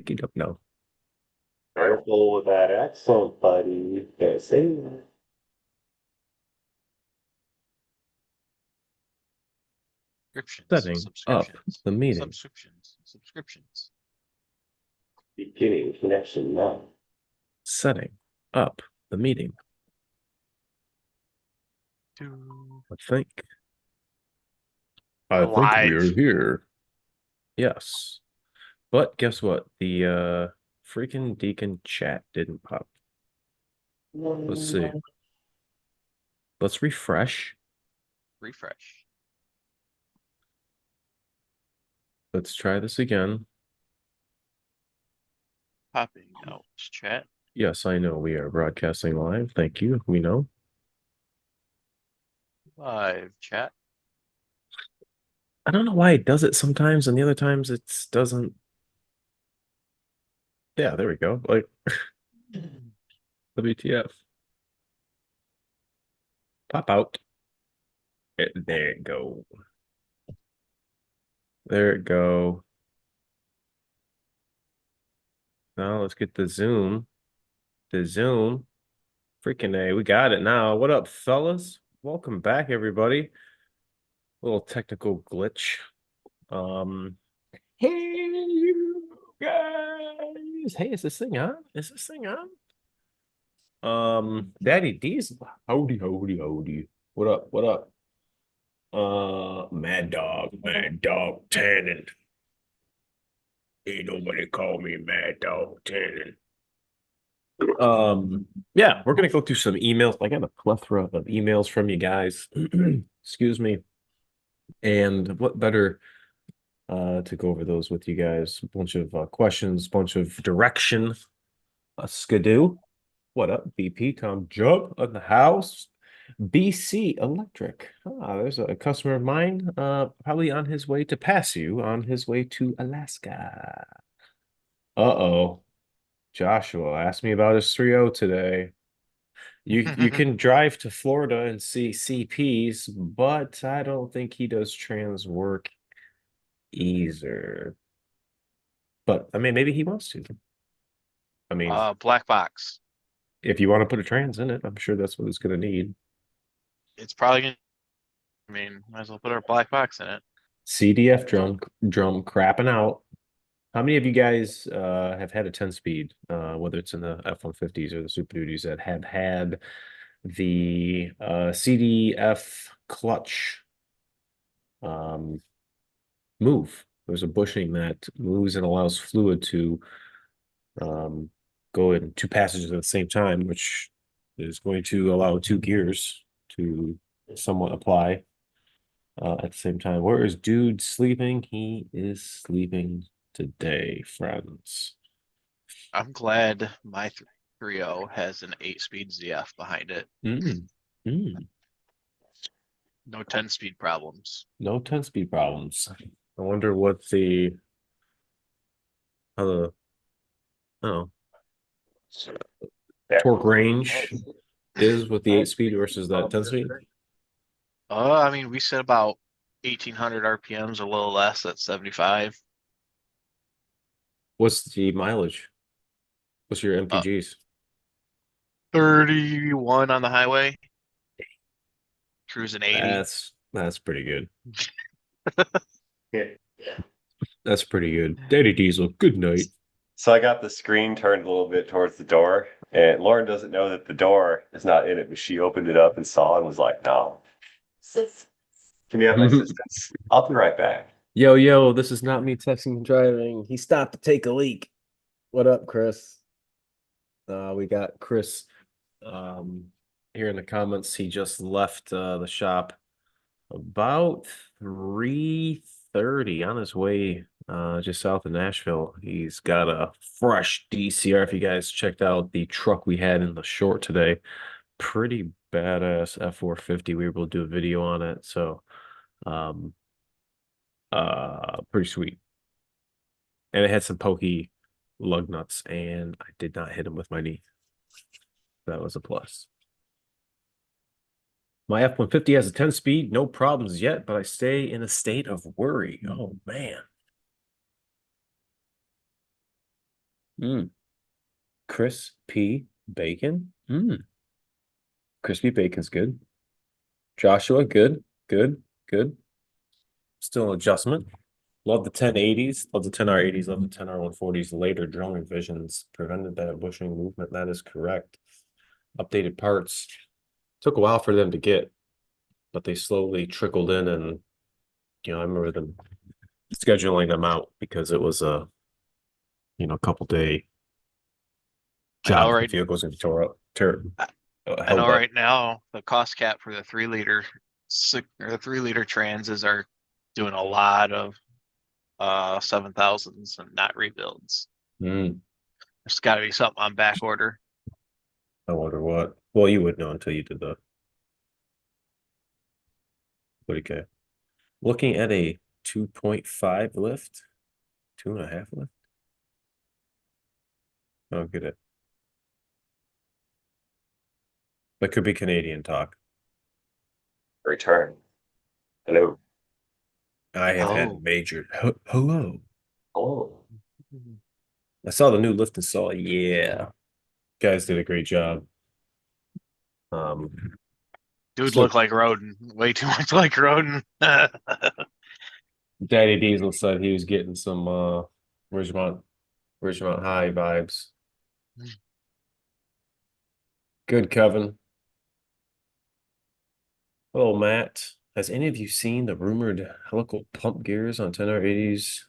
pick it up now. Careful with that accent, buddy. Can't say that. Subscriptions, Setting up subscriptions, the meeting. subscriptions, subscriptions. Beginning connection now. Setting up the meeting. Do I think. I we're think we live. are here. Yes. But guess what? The freaking Deacon chat didn't pop. Let's see. Let's refresh. Refresh. Let's try this again. Popping out chat. Yes, I know we are broadcasting live. Thank you. We know. Live chat. I don't know why it does it sometimes, and the other times it doesn't. Yeah, there we go. Like WTF. Pop out. There it go. There it go. Now let's get the zoom. The zoom. Freaking A, we got it now. What up, fellas? Welcome back, everybody. Little technical glitch. Um, hey, you guys. Hey, is this thing on? Is this thing on? Daddy D's. Howdy, howdy, howdy. What up? What up? Mad Dog Tannin. Ain't nobody call me Mad Dog Tannin. Yeah, we're gonna go through some emails. I got a plethora of emails from you guys. Excuse me. And what better to go over those with you guys? A bunch of questions, bunch of direction. Skidoo. What up, BP? Tom Jump in the house. BC Electric. Ah, there's a customer of mine, probably on his way to pass you on his way to Alaska. Uh-oh. Joshua asked me about his 3.0 today. You can drive to Florida and see CPs, but I don't think he does trans work either. But I mean, maybe he wants to. I mean, Black box. if you want to put a trans in it, I'm sure that's what it's going to need. It's probably gonna. I mean, might as well put our black box in it. CDF drum crapping out. How many of you guys have had a 10 speed, whether it's in the F-150s or the Super Duties that have had the CDF clutch move? There's a bushing that moves and allows fluid to go in two passages at the same time, which is going to allow two gears to somewhat apply at the same time. Where is dude sleeping? He is sleeping today, friends. I'm glad my 3.0 has an 8-speed ZF behind it. Mm. Mm. No 10-speed problems. No 10 speed problems. I wonder what the how the oh torque range is with the 8 speed versus that 10 speed. I mean, we said about 1,800 RPMs, a little less at 75. What's the mileage? What's your Uh, MPGs? 31 on the highway, cruising 80. That's pretty good. Yeah. That's pretty good. Daddy Diesel, good night. So I got the screen turned a little bit towards the door, and Lauren doesn't know that the door is not in it, but she opened it up and saw and was like, "No, can you have my assistance? I'll be right back." Yo, this is not me texting and driving. He stopped to take a leak. What up, Chris? We got Chris here in the comments. He just left the shop about 3:30 on his way just south of Nashville. He's got a fresh DCR. If you guys checked out the truck we had in the short today, pretty badass F450. We were able to do a video on it. So um pretty sweet. And it had some pokey lug nuts, and I did not hit him with my knee. That was a plus. My F-150 has a 10 speed, no problems yet, but I stay in a state of worry. Oh man. Mm. Crispy bacon. Crispy bacon's good. Joshua, good, good, good. Still an adjustment. Love the 1080s, love the 10R80s, love the 10R140s. Later drawing visions prevented that bushing movement. That is correct. Updated parts. Took a while for them to get, but they slowly trickled in, and I remember them scheduling them out because it was a couple day I know job. The right vehicle was going to be I know held up. right now the cost cap for the 3 liter or the 3 liter transes are doing a lot of 7,000s and not rebuilds. Mm, There's got to be something on back order. I wonder what. Well, you would know until you did the. Okay. Looking at a 2.5 lift, 2.5 lift. Oh, get it. That could be Canadian talk. Return. Hello. I have Oh. had major. Hello. Oh. I saw the new lift and saw. Yeah, guys did a great job. Dude Still, looked like Roden. Way too much like Roden. Daddy Diesel said he was getting some Ridgemont High vibes. Good, Kevin. Hello, Matt. Has any of you seen the rumored helical pump gears on 10R80s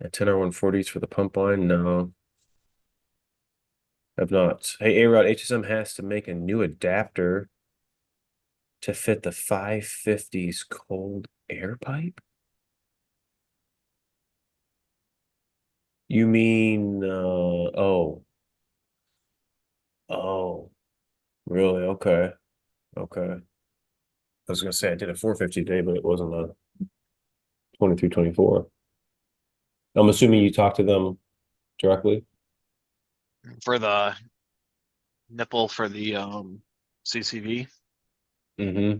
and 10R140s for the pump line? No, I've not. Hey, A-Rod, HSM has to make a new adapter to fit the 550's cold air pipe? You mean, oh, really? Okay. Okay. I was gonna say I did a 450 today, but it wasn't a 2324. I'm assuming you talked to them directly. For the nipple for the CCV. Mm-hmm.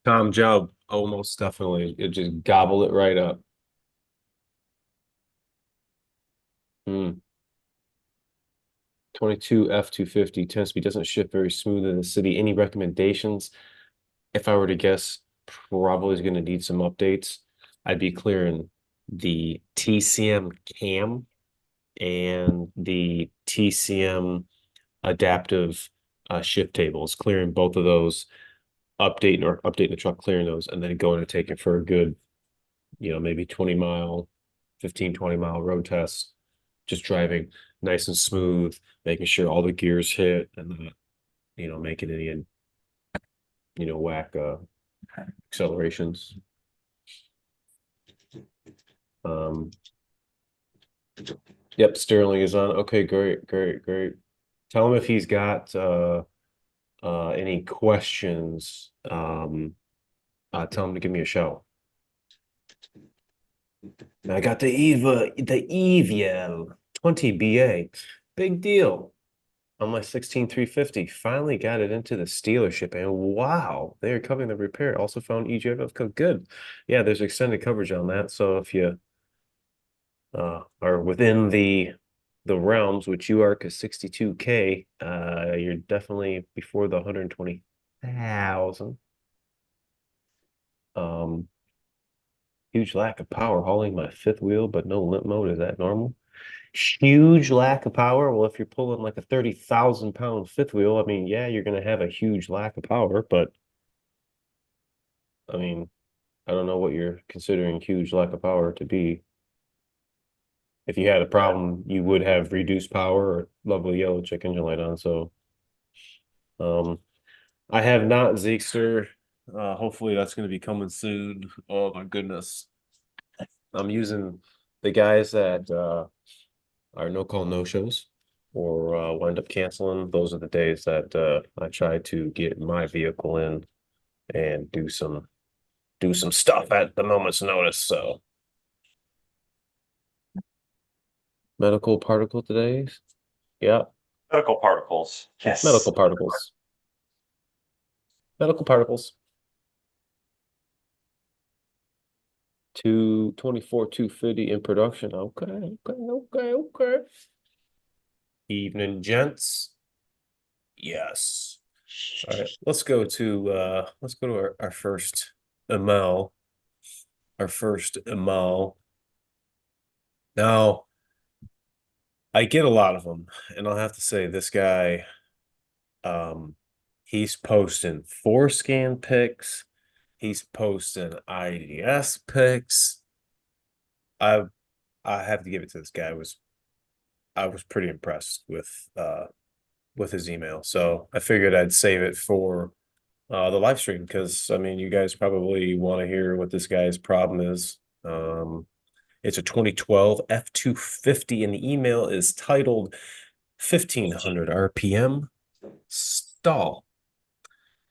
Tom Job, almost definitely. It just gobbled it right up. Mm. 22 F250 10 speed doesn't shift very smooth in the city. Any recommendations? If I were to guess, probably is going to need some updates. I'd be clearing the TCM cam and the TCM adaptive shift tables, clearing both of those, updating the truck, clearing those, and then going to take it for a good, maybe 20-mile, 15, 20-mile road test, just driving nice and smooth, making sure all the gears hit and not, making any, whack accelerations. Um, yep, Sterling is on. Okay, great, great, great. Tell him if he's got any questions. Tell him to give me a shout. I got the EVL 20 BA. Big deal. On my 16350. Finally got it into the dealership, and wow, they're covering the repair. Also found EGF good. Yeah, there's extended coverage on that. So if you are within the realms, which you are, because 62K, you're definitely before the 120,000. Huge lack of power hauling my fifth wheel, but no limp mode. Is that normal? Huge lack of power. Well, if you're pulling like a 30,000 pound fifth wheel, I mean, yeah, you're going to have a huge lack of power, but I mean, I don't know what you're considering huge lack of power to be. If you had a problem, you would have reduced power or lovely yellow check engine light on. So, um, I have not, Zeekster. Hopefully that's going to be coming soon. Oh my goodness. I'm using the guys that are no call no shows or wind up canceling. Those are the days that I try to get my vehicle in and do some stuff at the moment's notice. So medical particle today. Yeah, Medical particles. Yes. medical particles. Medical particles. 224 250 in production. Okay. Evening, gents. Yes. All right, let's go to our first ML. Our first ML. Now, I get a lot of them, and I'll have to say this guy, um, he's posting forescan pics, he's posting IDS pics. I I have to give it to this guy. I was pretty impressed with his email. So I figured I'd save it for the live stream because I mean you guys probably want to hear what this guy's problem is. It's a 2012 F250 and the email is titled 1500 RPM stall.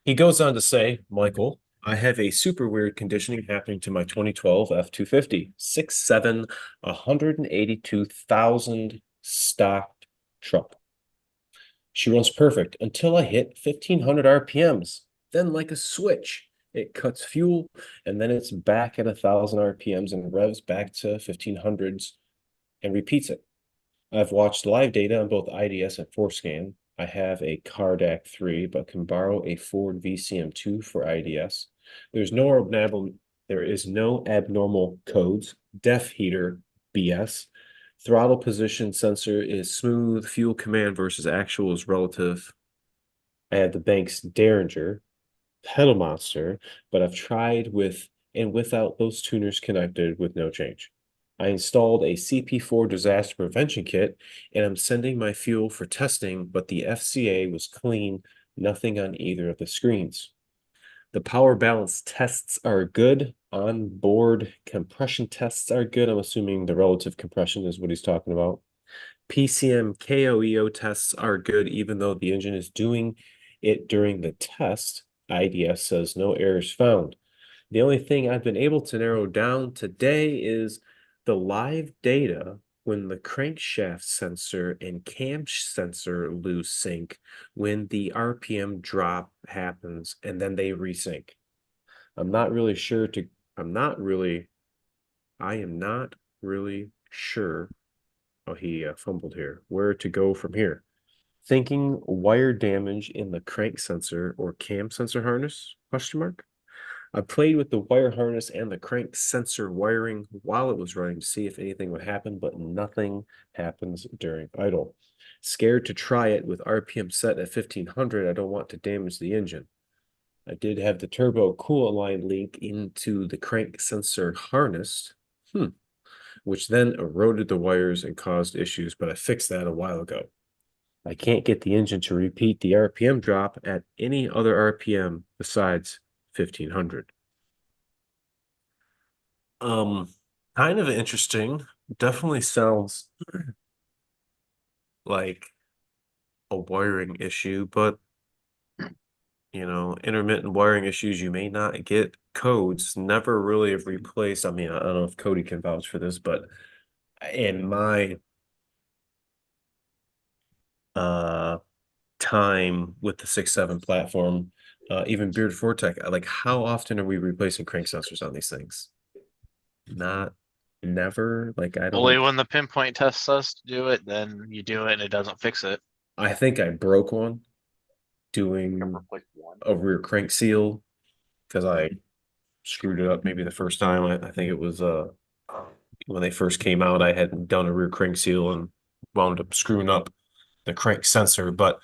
He goes on to say, Michael, I have a super weird conditioning happening to my 2012 F250, 6.7, 182,000 stock truck. She runs perfect until I hit 1500 RPMs. Then, like a switch, it cuts fuel and then it's back at 1,000 RPMs and revs back to 1500s and repeats it. I've watched live data on both IDS and Forescan. I have a Cardac 3, but can borrow a Ford VCM2 for IDS. There is no abnormal codes. Def heater BS. Throttle position sensor is smooth. Fuel command versus actual is relative. I had the Banks Derringer pedal monster, but I've tried with and without those tuners connected with no change. I installed a CP4 disaster prevention kit and I'm sending my fuel for testing, but the FCA was clean, nothing on either of the screens. The power balance tests are good. Onboard compression tests are good. I'm assuming the relative compression is what he's talking about. PCM KOEO tests are good, even though the engine is doing it during the test. IDS says no errors found. The only thing I've been able to narrow down today is the live data when the crankshaft sensor and cam sensor lose sync when the RPM drop happens and then they resync. I'm not really sure to, I'm not really, I am not really sure. Oh, he fumbled here. Where to go from here? Thinking wire damage in the crank sensor or cam sensor harness? Question mark. I played with the wire harness and the crank sensor wiring while it was running to see if anything would happen, but nothing happens during idle. Scared to try it with RPM set at 1500. I don't want to damage the engine. I did have the turbo coolant line link into the crank sensor harness, which then eroded the wires and caused issues, but I fixed that a while ago. I can't get the engine to repeat the RPM drop at any other RPM besides 1500. Um, Kind of interesting. Definitely sounds like a wiring issue, but you know, intermittent wiring issues, you may not get codes. Never really have replaced. I mean, I don't know if Cody can vouch for this, but in my uh time with the 6.7 platform, even Beard Fortec, like how often are we replacing crank sensors on these things? Not never. Like I Only don't. when the pinpoint test says to do it, then you do it and it doesn't fix it. I think I broke one doing a rear crank seal because I screwed it up maybe the first time. I think it was when they first came out, I hadn't done a rear crank seal and wound up screwing up the crank sensor, but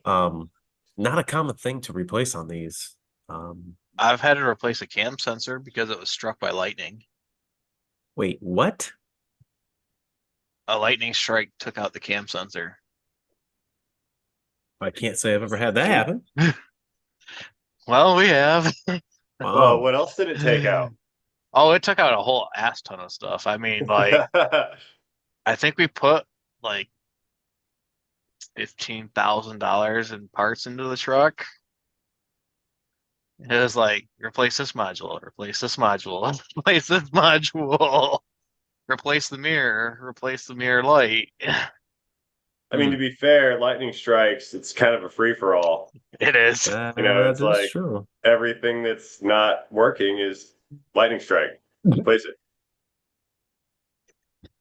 not a common thing to replace on these. I've had to replace a cam sensor because it was struck by lightning. Wait, what? A lightning strike took out the cam sensor. I can't say I've ever had that happen. Well, we have. Well, Wow. what else did it take out? Oh, it took out a whole ass ton of stuff. I mean, like, I think we put like $15,000 in parts into the truck. It was like, replace this module, replace this module, replace this module, replace the mirror light. I mean, to be fair, lightning strikes, it's kind of a free for all. It is. You know, That it's is like true. everything that's not working is lightning strike. Replace it.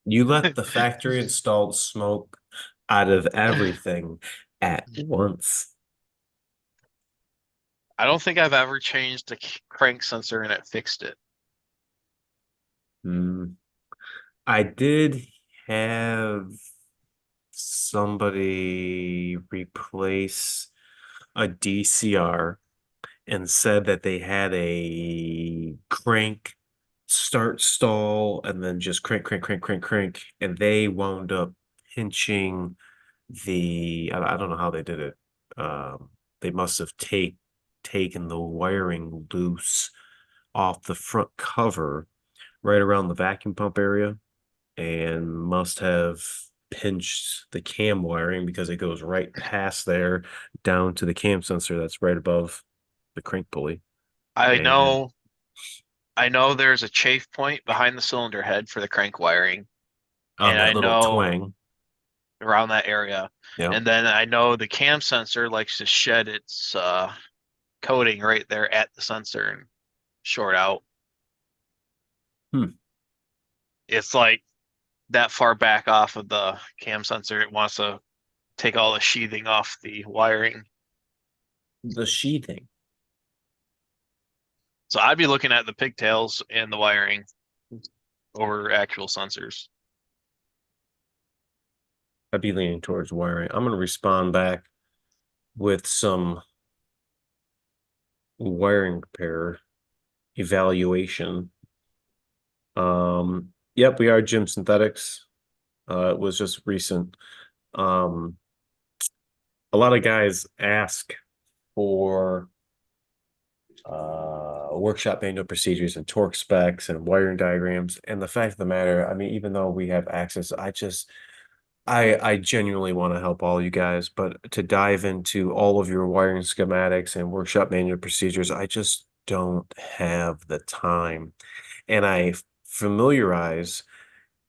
You let the factory installed smoke out of everything at once. I don't think I've ever changed a crank sensor and it fixed it. Hmm. I did have somebody replace a DCR and said that they had a crank start stall and then just crank, crank, crank, crank, crank. And they wound up pinching I don't know how they did it. They must have taken the wiring loose off the front cover right around the vacuum pump area and must have pinched the cam wiring because it goes right past there down to the cam sensor that's right above the crank pulley. I And know, I know there's a chafe point behind the cylinder head for the crank wiring, on and that I little know twang, around that area. yeah. And then I know the cam sensor likes to shed its coating right there at the sensor and short out. Hmm. It's like that far back off of the cam sensor, it wants to take all the sheathing off the wiring. The sheathing. So I'd be looking at the pigtails and the wiring over actual sensors. I'd be leaning towards wiring. I'm going to respond back with some wiring repair evaluation. Yep, we are Gym Synthetics. It was just recent. Um, a lot of guys ask for workshop manual procedures and torque specs and wiring diagrams. And the fact of the matter, I mean, even though we have access, I genuinely want to help all you guys, but to dive into all of your wiring schematics and workshop manual procedures, I just don't have the time. And I familiarize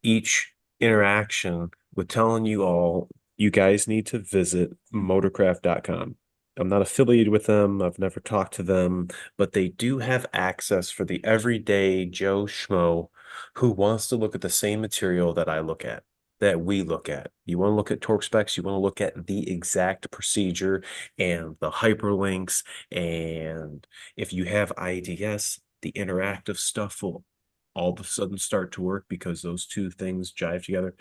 each interaction with telling you all you guys need to visit motorcraft.com. I'm not affiliated with them. I've never talked to them, but they do have access for the everyday Joe Schmo who wants to look at the same material that I look at, that we look at. You want to look at torque specs, you want to look at the exact procedure and the hyperlinks. And if you have IDS, the interactive stuff will all of a sudden start to work because those two things jive together.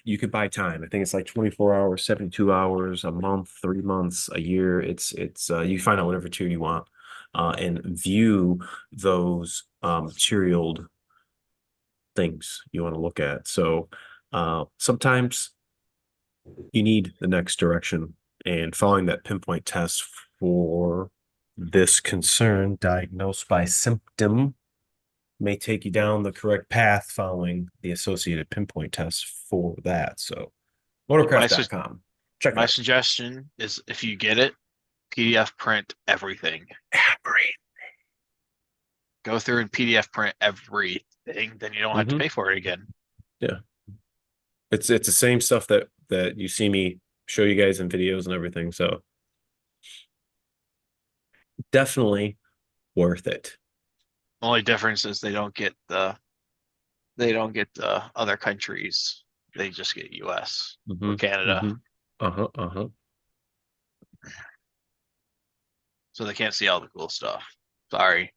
You could buy time. I think it's like 24 hours, 72 hours, a month, 3 months, a year. It's you find out whatever tier you want and view those materialed things you want to look at. So sometimes you need the next direction and following that pinpoint test for this concern diagnosed by symptom may take you down the correct path following the associated pinpoint test for that. So My su motorcraft.com. Check it my out. suggestion is if you get it, PDF print everything. Every. Go through and PDF print everything, then you don't have to pay for it again. Yeah. It's the same stuff that you see me show you guys in videos and everything. So definitely worth it. Only difference is they don't get the other countries. They just get US or Canada. Uh-huh. Uh-huh. So they can't see all the cool stuff. Sorry.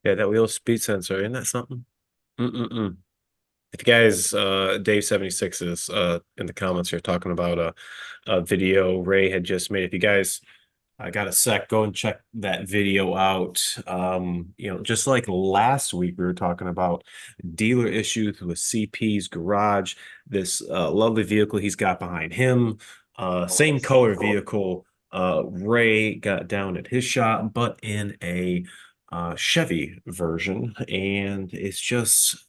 Yeah, that wheel speed sensor, isn't that something? Mm-mm-mm. If you guys, Dave76 is in the comments here talking about a video Ray had just made. If you guys I got a sec, go and check that video out. Just like last week, we were talking about dealer issues with CP's garage, this lovely vehicle he's got behind him, same color vehicle Ray got down at his shop, but in a Chevy version. And it's just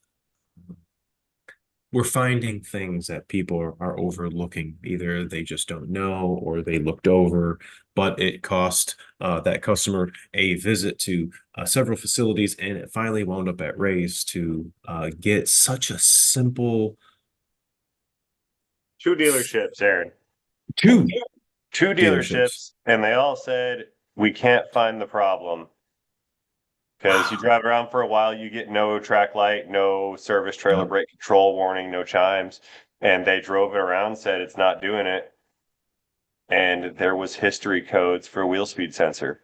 we're finding things that people are overlooking. Either they just don't know or they looked over, but it cost that customer a visit to several facilities, and it finally wound up at Ray's to get such a simple Two dealerships, Aaron. two. 2 Dealerships. dealerships, and they all said, we can't find the problem. Because you drive around for a while, you get no track light, no service trailer Yep. brake control warning, no chimes. And they drove it around, said it's not doing it. And there was history codes for wheel speed sensor.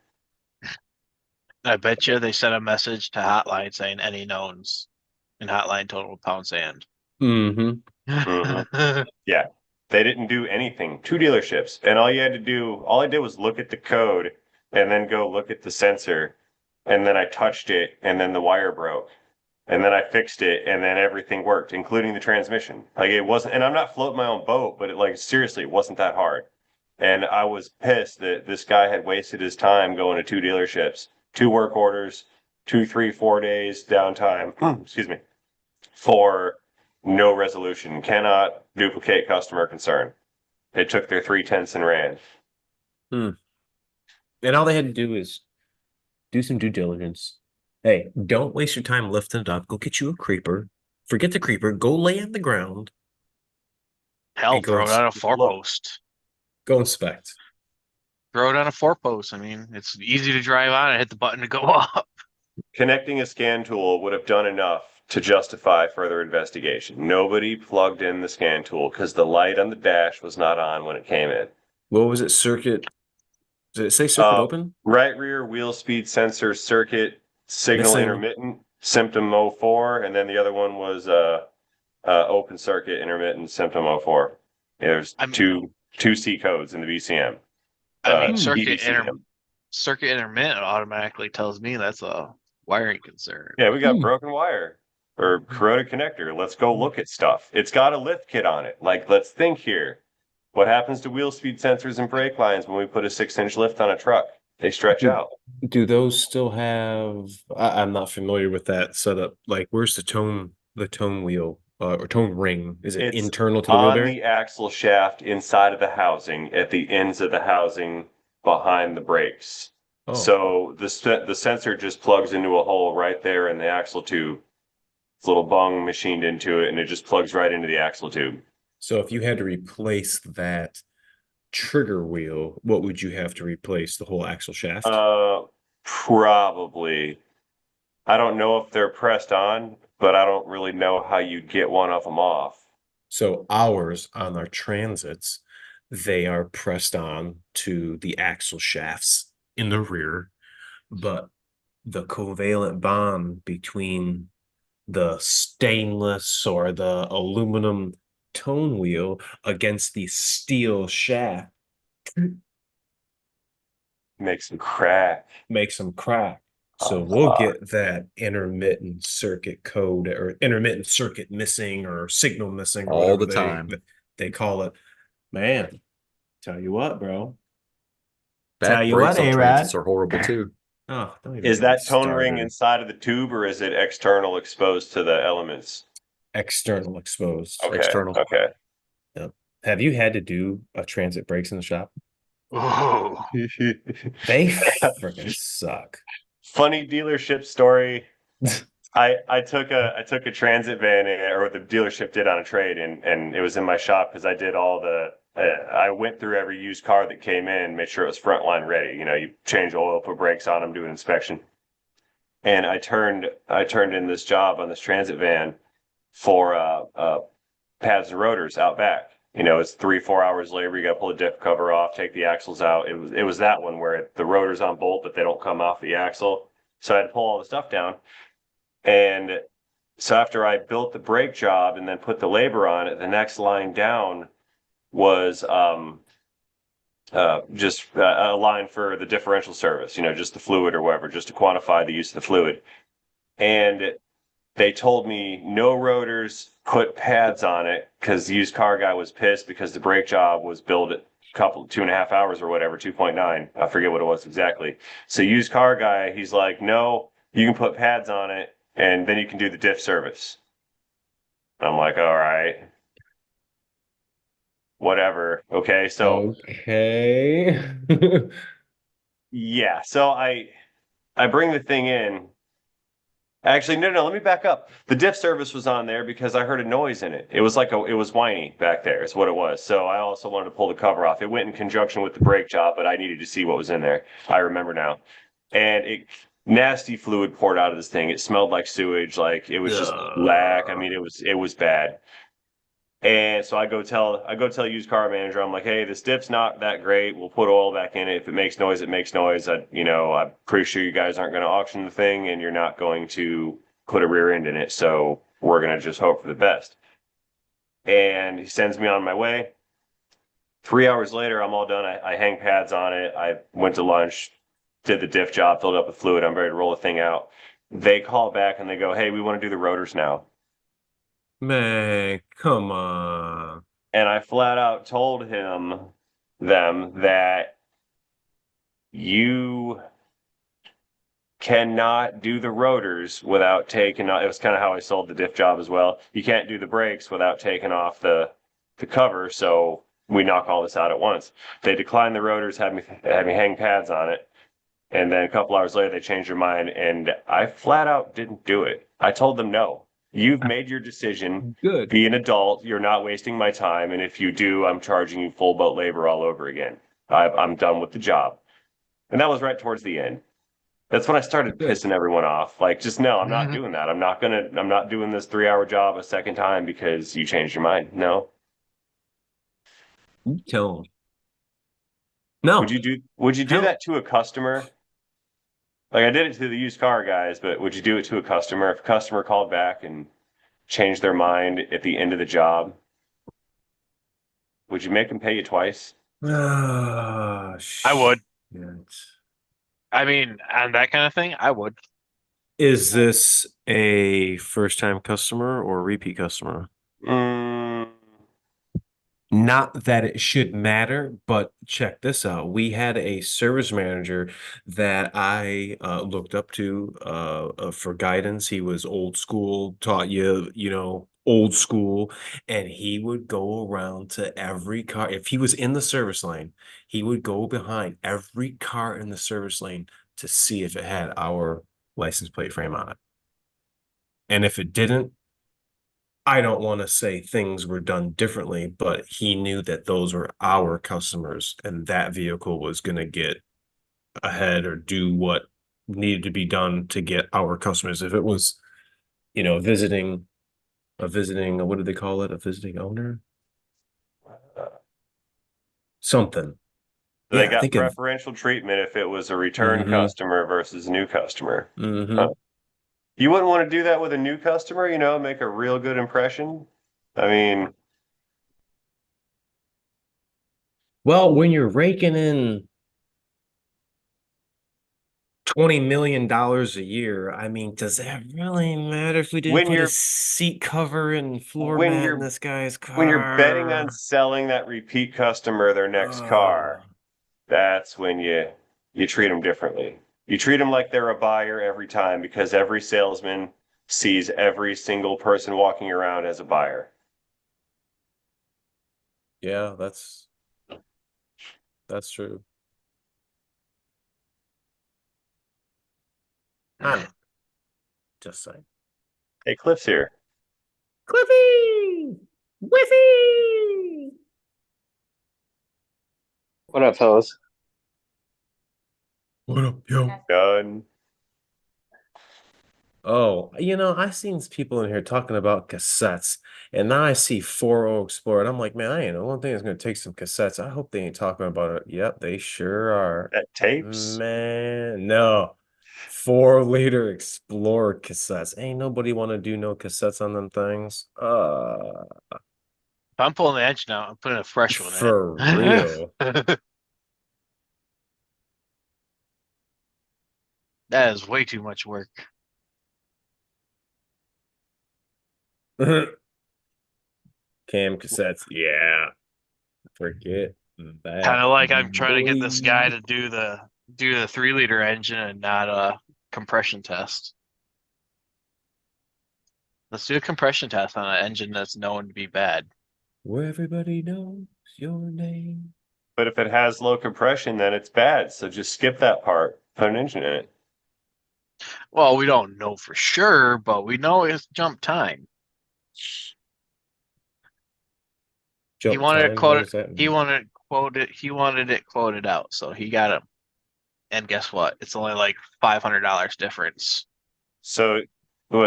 I bet you they sent a message to Hotline saying any knowns, and Hotline told them pound sand. Mm-hmm. Yeah. They didn't do anything. 2 dealerships. And all you had to do, all I did was look at the code and then go look at the sensor. And then I touched it and then the wire broke. And then I fixed it and then everything worked, including the transmission. Like it wasn't, and I'm not floating my own boat, but seriously, it wasn't that hard. And I was pissed that this guy had wasted his time going to 2 dealerships, 2 work orders, 2, 3, 4 days downtime, excuse me, for no resolution. Cannot duplicate customer concern. They took their 3/10 and ran. And all they had to do is do some due diligence. Hey, don't waste your time lifting it up. Go get you a creeper. Forget the creeper. Go lay on the ground. Hell, And throw it on a four look. post. Go inspect. Throw it on a 4-post. I mean, it's easy to drive on and hit the button to go up. Connecting a scan tool would have done enough to justify further investigation. Nobody plugged in the scan tool because the light on the dash was not on when it came in. What was it? Circuit? Did it say circuit open? Right rear wheel speed sensor circuit signal Missing. intermittent symptom 04, and then the other one was open circuit intermittent symptom 04. Yeah, there's two C codes in the VCM. I mean, EVCM. circuit intermittent automatically tells me that's a wiring concern. Yeah, we got broken wire or corroded connector. Let's go look at stuff. It's got a lift kit on it. Like, let's think here. What happens to wheel speed sensors and brake lines when we put a 6-inch lift on a truck? They stretch out. Do those still have? I'm not familiar with that setup. Like, where's the tone wheel or tone ring? Is it It's internal to the wheel on bearing? the axle shaft inside of the housing, at the ends of the housing behind the brakes. Oh, So the sensor just plugs into a hole right there in the axle tube. It's a little bung machined into it, and it just plugs right into the axle tube. so if you had to replace that trigger wheel, what would you have to replace? The whole axle shaft? Probably. I don't know if they're pressed on, but I don't really know how you'd get one of them off. So ours on our transits, they are pressed on to the axle shafts in the rear, but the covalent bond between the stainless or the aluminum tone wheel against the steel shaft Makes them crack. makes them crack. So we'll get that intermittent circuit code or intermittent circuit missing or signal missing or All whatever the time. they call it. Man, tell you what, bro. Tell you brakes what, on A-Rod. transits are horrible too. Oh, don't even Is get me that tone ring started. inside of the tube, or is it external exposed to the elements? External exposed. Okay. External. Okay. Yep. Have you had to do a transit brakes in the shop? Oh, They freaking suck. Funny dealership story. I took a transit van or what the dealership did on a trade, and it was in my shop because I did all the I went through every used car that came in, made sure it was frontline ready. You know, you change oil, put brakes on them, do an inspection. And I turned in this job on this transit van for pads and rotors out back. You know, it's 3-4 hours labor. You got to pull the diff cover off, take the axles out. It was that one where the rotor's on bolt, but they don't come off the axle. So I had to pull all the stuff down. And so after I built the brake job and then put the labor on it, the next line down was just a line for the differential service, you know, just the fluid or whatever, just to quantify the use of the fluid. And they told me no rotors, put pads on it, because the used car guy was pissed because the brake job was billed at 2.5 hours or whatever, 2.9. I forget what it was exactly. So used car guy, he's like, no, you can put pads on it and then you can do the diff service. I'm like, all right. Whatever. Okay. So Okay. yeah. So I bring the thing in. Actually, no, let me back up. The diff service was on there because I heard a noise in it. It was it was whiny back there, is what it was. So I also wanted to pull the cover off. It went in conjunction with the brake job, but I needed to see what was in there. I remember now. And nasty fluid poured out of this thing. It smelled like sewage, like it was just black. I mean, it was bad. And so I go tell used car manager, I'm like, hey, this dip's not that great. We'll put oil back in it. If it makes noise, it makes noise. I'm pretty sure you guys aren't going to auction the thing and you're not going to put a rear end in it. So we're going to just hope for the best. And he sends me on my way. 3 hours later, I'm all done. I hang pads on it. I went to lunch, did the diff job, filled up with fluid. I'm ready to roll the thing out. They call back and they go, hey, we want to do the rotors now. Man, come on. And I flat out told them that you cannot do the rotors without taking off. It was kind of how I sold the diff job as well. You can't do the brakes without taking off the cover. So we knock all this out at once. They declined the rotors, had me hang pads on it. And then a couple hours later, they changed their mind, and I flat out didn't do it. I told them no. You've made your decision. Good. Be an adult. You're not wasting my time. And if you do, I'm charging you full boat labor all over again. I'm done with the job. And that was right towards the end. That's when I started Good. pissing everyone off. Like, just no, I'm not doing that. I'm not doing this 3 hour job a second time because you changed your mind. No. You tell them. No. Would you do Hell. that to a customer? Like I did it to the used car guys, but would you do it to a customer? If a customer called back and changed their mind at the end of the job, would you make them pay you twice? Ah, I would. shit. I mean, on that kind of thing, I would. Is this a first-time customer or repeat customer? Mm, Not that it should matter, but check this out. We had a service manager that I looked up to for guidance. He was old school, taught you, old school, and he would go around to every car. If he was in the service lane, he would go behind every car in the service lane to see if it had our license plate frame on it. And if it didn't, I don't want to say things were done differently, but he knew that those were our customers and that vehicle was going to get ahead or do what needed to be done to get our customers. If it was, visiting, what do they call it? A visiting owner? Something. they Yeah, got think of. preferential treatment if it was a return Mhm. customer versus a new customer. Mhm. You wouldn't want to do that with a new customer, make a real good impression. I mean, Well, when you're raking in $20 million a year, I mean, does that really matter if we didn't when put a you're seat cover and floor when mat in you're this guy's when you're betting on car? selling that repeat customer their next car, that's when you treat them differently. You treat them like they're a buyer every time because every salesman sees every single person walking around as a buyer. Yeah, that's true. I know. Just saying. Hey, Cliff's here. Cliffy! Whiffy! What up, fellas? What up, yo? Done. Oh, I seen people in here talking about cassettes, and now I see 4.0 Explorer, and I'm like, man, I ain't know one thing is gonna take some cassettes. I hope they ain't talking about it. Yep, they sure are. That tapes? Man, no. 4-liter Explorer cassettes. Ain't nobody want to do no cassettes on them things. If I'm pulling the engine out, I'm putting a fresh one For in. real. That is way too much work. Cam cassettes, yeah. Forget that. Kind of like I'm trying to get this guy boy. to do the 3-liter engine and not a compression test. Let's do a compression test on an engine that's known to be bad. Where everybody knows your name. But if it has low compression, then it's bad. So just skip that part. Put an engine in it. Well, we don't know for sure, but we know it's jump time. He Jump wanted it time, what quoted. does that He mean? wanted it quoted. He wanted it quoted out, so he got him. And guess what? It's only like $500 difference. So,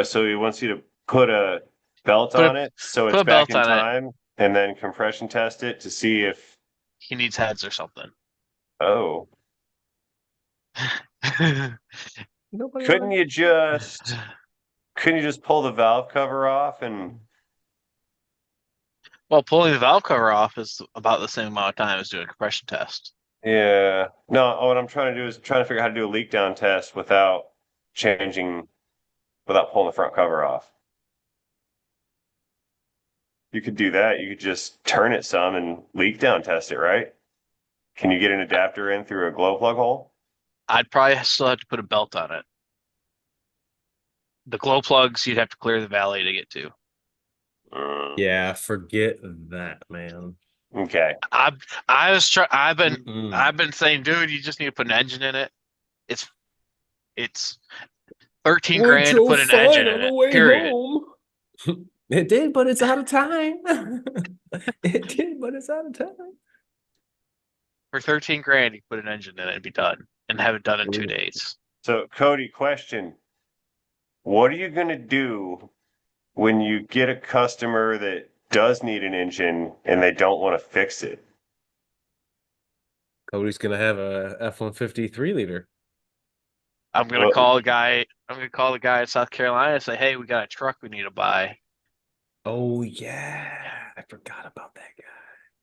so he wants you to put a belt Put a on it so put it's a back belt in on it. time, and then compression test it to see if. He needs heads or something. Oh, Nobody couldn't likes you just couldn't you just pull the valve cover off and? Well, pulling the valve cover off is about the same amount of time as doing a compression test. Yeah. No, what I'm trying to do is trying to figure out how to do a leak down test without changing, without pulling the front cover off. You could do that. You could just turn it some and leak down test it, right? Can you get an adapter in through a glow plug hole? I'd probably still have to put a belt on it. The glow plugs you'd have to clear the valley to get to. Yeah, forget that, man. Okay. I've been saying, dude, you just need to put an engine in it. It's 13 Would grand to you put an fine engine on in the it. way Period. home? It did, but it's out of time. It did, but it's out of time. For 13 grand, you put an engine in it and be done, and have it done in 2 days. So, Cody, question. What are you going to do when you get a customer that does need an engine and they don't want to fix it? Cody's gonna have a F-150 3-liter. I'm gonna Well- call a guy. I'm gonna call the guy in South Carolina and say, "Hey, we got a truck we need to buy." Oh yeah, I forgot about that guy.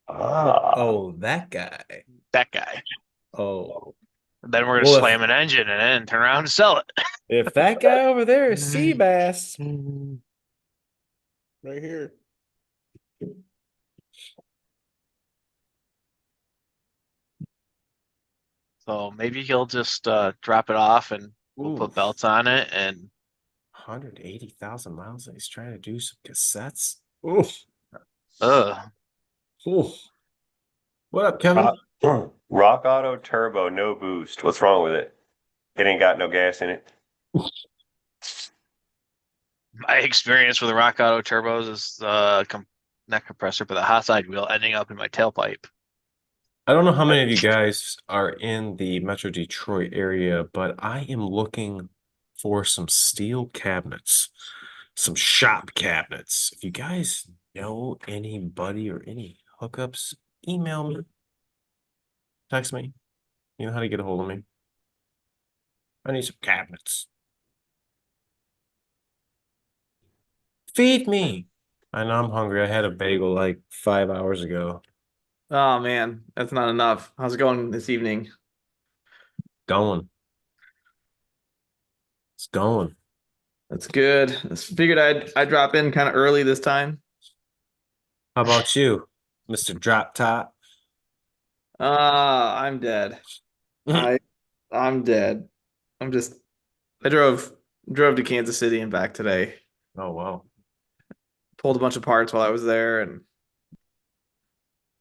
Ah. Oh, that guy. That guy. Oh, Then we're gonna Well, slam an engine in it and turn around and sell it. if that guy over there is Seabass, right here. So maybe he'll just drop it off and we'll put Oof. belts on it and 180,000 miles and he's trying to do some cassettes. Oof. ugh. Oof. What up, Kevin? Rock Auto Turbo, no boost. What's wrong with it? It ain't got no gas in it. My experience with the Rock Auto turbos is not compressor, but the hot side wheel ending up in my tailpipe. I don't know how many of you guys are in the Metro Detroit area, but I am looking for some steel cabinets, some shop cabinets. If you guys know anybody or any hookups, email me, text me. You know how to get a hold of me. I need some cabinets. Feed me. I know I'm hungry. I had a bagel like 5 hours ago. Oh man, that's not enough. How's it going this evening? Going. It's going. That's good. Just figured I'd drop in kind of early this time. How about you, Mr. Drop Top? I'm dead. I'm dead. I'm just I drove to Kansas City and back today. Oh, wow. Pulled a bunch of parts while I was there, and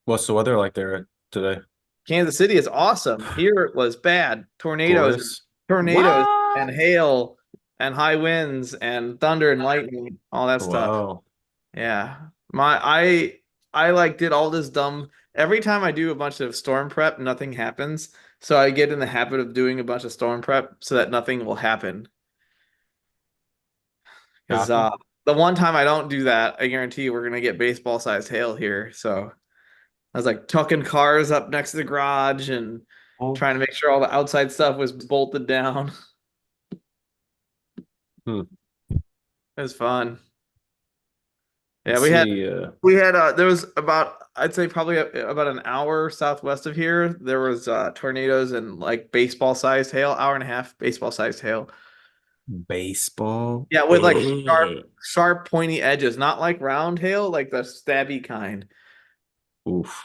What's the weather like there today? Kansas City is awesome. Here it was bad. Glorious. Tornadoes and What? hail and high winds and thunder and lightning, all that stuff. Wow. Yeah. I like did all this dumb every time I do a bunch of storm prep, nothing happens. So I get in the habit of doing a bunch of storm prep so that nothing will happen. Because Copy. the one time I don't do that, I guarantee we're gonna get baseball sized hail here. So I was like tucking cars up next to the garage and trying to make sure all the outside stuff was bolted down. Hmm. It was fun. Yeah, Let's see, we had there was about I'd say probably about an hour southwest of here. There was tornadoes and like baseball sized hail, hour and a half baseball sized hail. baseball. Yeah, with like sharp pointy edges, not like round hail, like the stabby kind. Oof.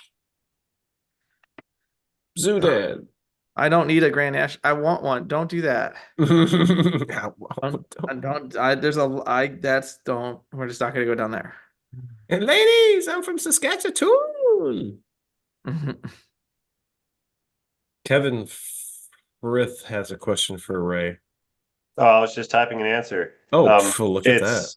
Zoo Dad. I don't need a Grand Ash. I want one. Don't do that. There's a that's don't we're just not gonna go down there. And ladies, I'm from Saskatchewan. Kevin Frith has a question for Ray. Oh, I was just typing an answer. Oh, Um, look at that.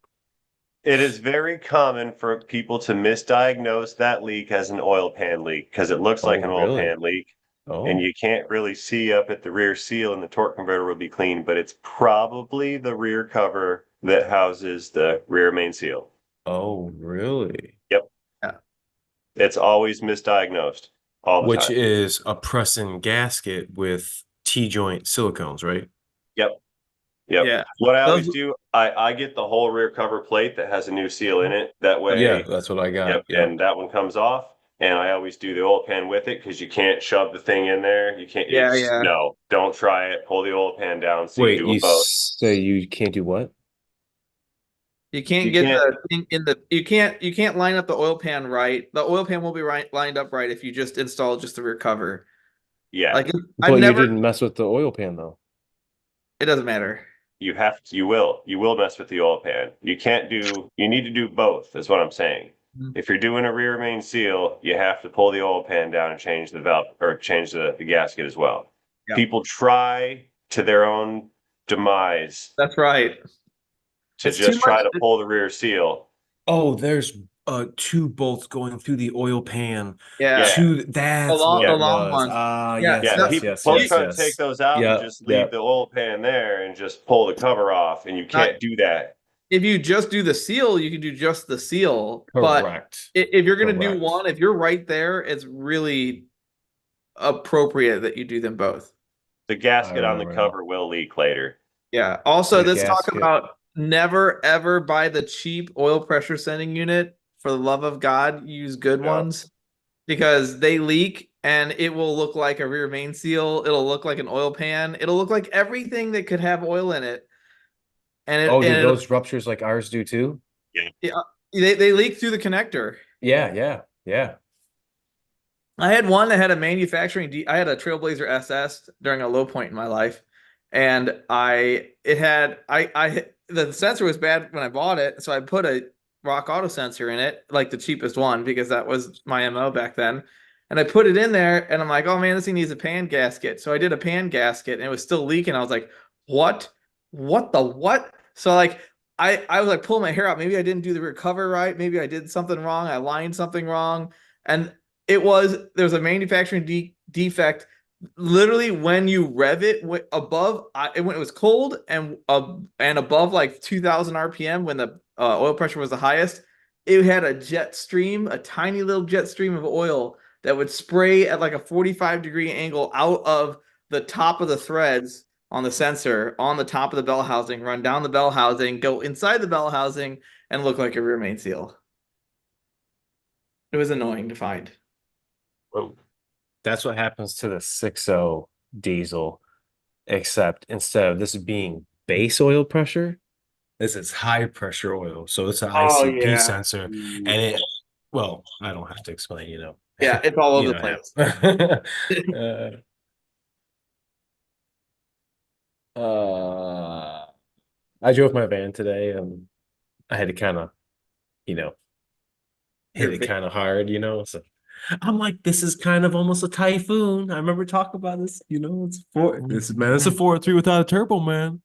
it is very common for people to misdiagnose that leak as an oil pan leak because it looks like Oh, an oil really? pan leak. And Oh, you can't really see up at the rear seal, and the torque converter will be clean, but it's probably the rear cover that houses the rear main seal. oh, really? Yep. Yeah. It's always misdiagnosed all the Which time. is a press and gasket with T-joint silicones, right? Yep. Yep. Yeah. What I always Those, do, I get the whole rear cover plate that has a new seal in it. That Yeah, way, that's what I got. yep, Yeah. and that one comes off. And I always do the oil pan with it because you can't shove the thing in there. You can't, yeah, it's, yeah. no, don't try it. Pull the oil pan down so you can Wait, do you them both. say you can't do what? You can't You get can't, the thing in the you can't line up the oil pan right. The oil pan will be lined up right if you just install just the rear cover. yeah, Like I've But you never didn't mess with the oil pan though. it doesn't matter. you will mess with the oil pan. You need to do both, is what I'm saying. Mhm. If you're doing a rear main seal, you have to pull the oil pan down and change the valve or change the gasket as well. Yeah. People try to their own demise That's right. to It's too just try much. to pull the rear seal. Oh, there's two bolts going through the oil pan. Yeah. Yeah, That's The what it long was. ones. Ah, Yeah. yes, yeah. No, yes, People yes, folks yes, try to take yes. those out and Yeah, just leave yeah. the oil pan there and just pull the cover off, and you not can't do that. if you just do the seal, you can do just the seal. But Correct. if you're gonna do Correct. one, if you're right there, it's really appropriate that you do them both. The I gasket on the remember now. cover will leak later. Yeah. Also, The let's talk gasket. about never ever buy the cheap oil pressure sending unit. For the love of God, use good Yeah. ones because they leak and it will look like a rear main seal. It'll look like an oil pan. It'll look like everything that could have oil in it. And Oh, do those ruptures like ours do too? they leak through the connector. Yeah, yeah, yeah. I had one that had a I had a Trailblazer SS during a low point in my life, and the sensor was bad when I bought it, so I put a Rock Auto sensor in it, like the cheapest one, because that was my MO back then. And I put it in there, and I'm like, oh man, this thing needs a pan gasket. So I did a pan gasket, and it was still leaking. I was like, what? What the what? So like I was like pulling my hair out. Maybe I didn't do the rear cover right. Maybe I did something wrong. I lined something wrong. And there was a manufacturing defect literally when you rev it above when it was cold and above like 2000 rpm when the oil pressure was the highest, it had a jet stream, a tiny little jet stream of oil that would spray at like a 45-degree angle out of the top of the threads on the sensor on the top of the bell housing, run down the bell housing, go inside the bell housing, and look like a rear main seal. It was annoying to find. That's what happens to the 6.0 diesel, except instead of this being base oil pressure, this is high pressure oil. So it's an Oh ICP yeah. sensor. And well, I don't have to explain, Yeah, it's all over You the know place. him. I drove my van today and I had to kind of, you know, hit Your it va- kind of hard, So I'm like, this is kind of almost a typhoon. I remember talking about this, it's a 4.3 without a turbo, man.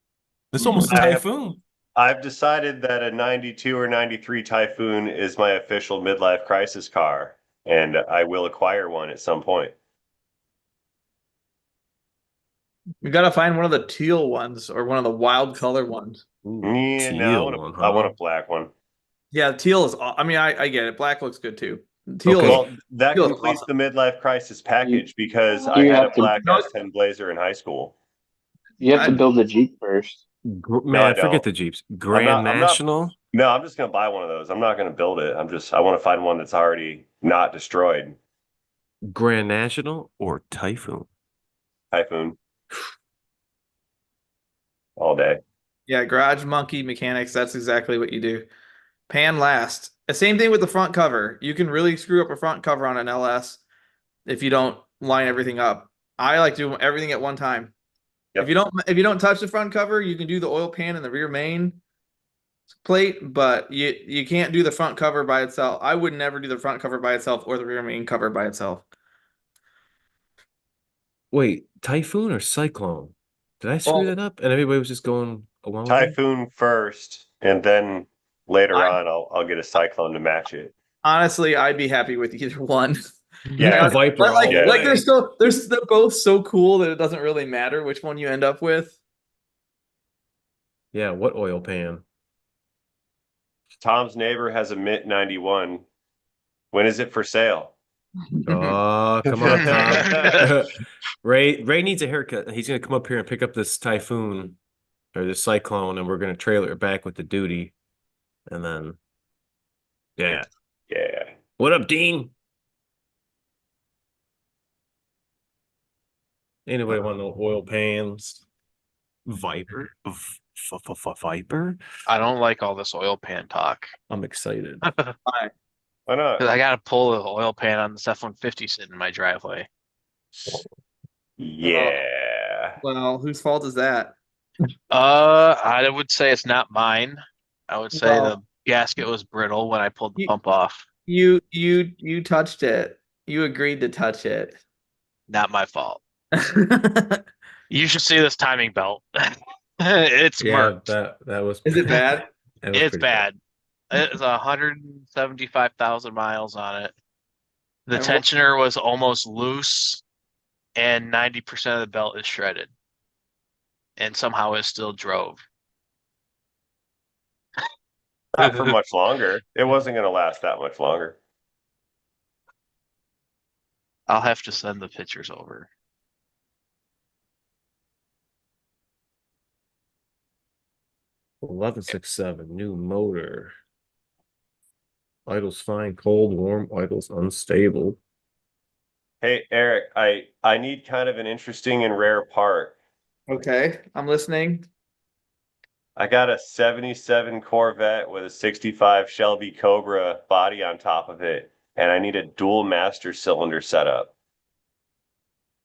It's almost a typhoon. I've decided that a 92 or 93 Typhoon is my official midlife crisis car, and I will acquire one at some point. We gotta find one of the teal ones or one of the wild color ones. Ooh, Yeah, no, teal one, I want huh? a black one. Yeah, teal is. I mean, I get it. Black looks good too. Teal Okay. is. Well, that Teal is completes awesome. the midlife crisis package because You I had a have to- black No, S10 Blazer in high school. You have to build the Jeep first. No, I Man, forget don't. the Jeeps. Grand I'm not. National. No, I'm just gonna buy one of those. I'm not gonna build it. I want to find one that's already not destroyed. Grand National or Typhoon? Typhoon. All day. Yeah, garage monkey mechanics. That's exactly what you do. Pan last. The same thing with the front cover. You can really screw up a front cover on an LS if you don't line everything up. I like to do everything at one time. Yep. If you don't touch the front cover, you can do the oil pan and the rear main plate, but you can't do the front cover by itself. I would never do the front cover by itself or the rear main cover by itself. Wait, Typhoon or Cyclone? Did I screw Well, that up? And everybody was just going along with me? Typhoon first, and then later I on, I'll get a cyclone to match it. honestly, I'd be happy with either one. Yeah, Viper all the yeah. Like way. they're both so cool that it doesn't really matter which one you end up with. Yeah, what oil pan? Tom's neighbor has a Mint 91. When is it for sale? Oh, come on, Tom. Ray needs a haircut. He's gonna come up here and pick up this typhoon or this cyclone, and we're gonna trailer it back with the duty. And then yeah. Yeah. What up, Dean? Anybody want no oil pans? Viper? Viper? I don't like all this oil pan talk. I'm excited. Why not? 'Cause I gotta pull the oil pan on this F-150 sitting in my driveway. Yeah. Well, whose fault is that? I would say it's not mine. I would say Well, the gasket was brittle when I pulled the you- pump off. You touched it. You agreed to touch it. Not my fault. You should see this timing belt. It's Yeah, murked. that was Is it bad? that was It's pretty bad. It's 175,000 miles on it. The And what- tensioner was almost loose, and 90% of the belt is shredded. And somehow it still drove. Not for much longer. It wasn't going to last that much longer. I'll have to send the pictures over. 1167 new motor. Idle's fine, cold, warm, idle's unstable. Hey, Eric, I need kind of an interesting and rare part. Okay, I'm listening. I got a 77 Corvette with a 65 Shelby Cobra body on top of it, and I need a dual master cylinder setup.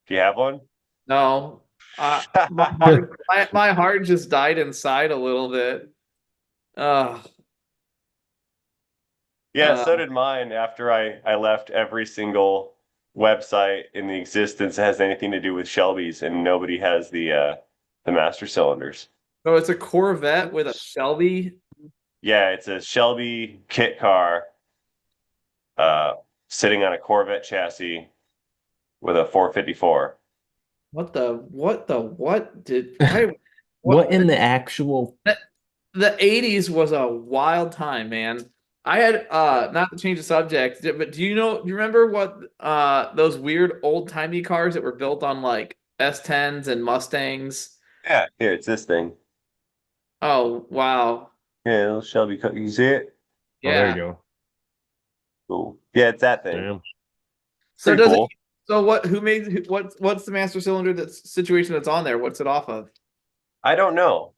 Do you have one? No. My heart just died inside a little bit. Yeah, so Uh, did mine after I left every single website in the existence that has anything to do with Shelby's, and nobody has the master cylinders. So it's a Corvette with a Shelby. Yeah, it's a Shelby kit car sitting on a Corvette chassis with a 454. What did why What in the actual the 80s was a wild time, man. I had not to change the subject, but do you remember what those weird old-timey cars that were built on like S10s and Mustangs? Yeah, here, it's this thing. Oh, wow. Yeah, little Shelby, you see it? Oh, there you Yeah. go. Cool. Yeah, it's that thing. Damn. So Pretty does cool. it so what who made what's the master cylinder that's situation that's on there? What's it off of? I don't know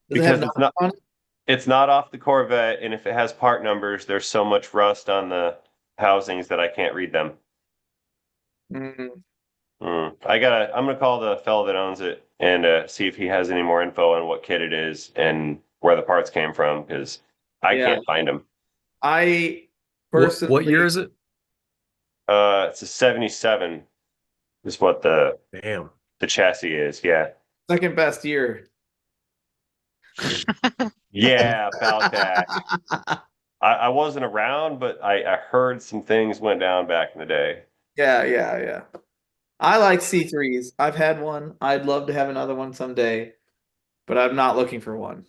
Does it have because it's numbers not on it? it's not off the Corvette, and if it has part numbers, there's so much rust on the housings that I can't read them. Mm. I'm gonna call the fellow that owns it and see if he has any more info on what kit it is and where the parts came from, because I Yeah. can't find them. I What year personally is it? It's a 77 is what the Damn. chassis is. Yeah. second best year. Yeah, about that. I wasn't around, but I heard some things went down back in the day. Yeah. I like C3s. I've had one. I'd love to have another one someday, but I'm not looking for one.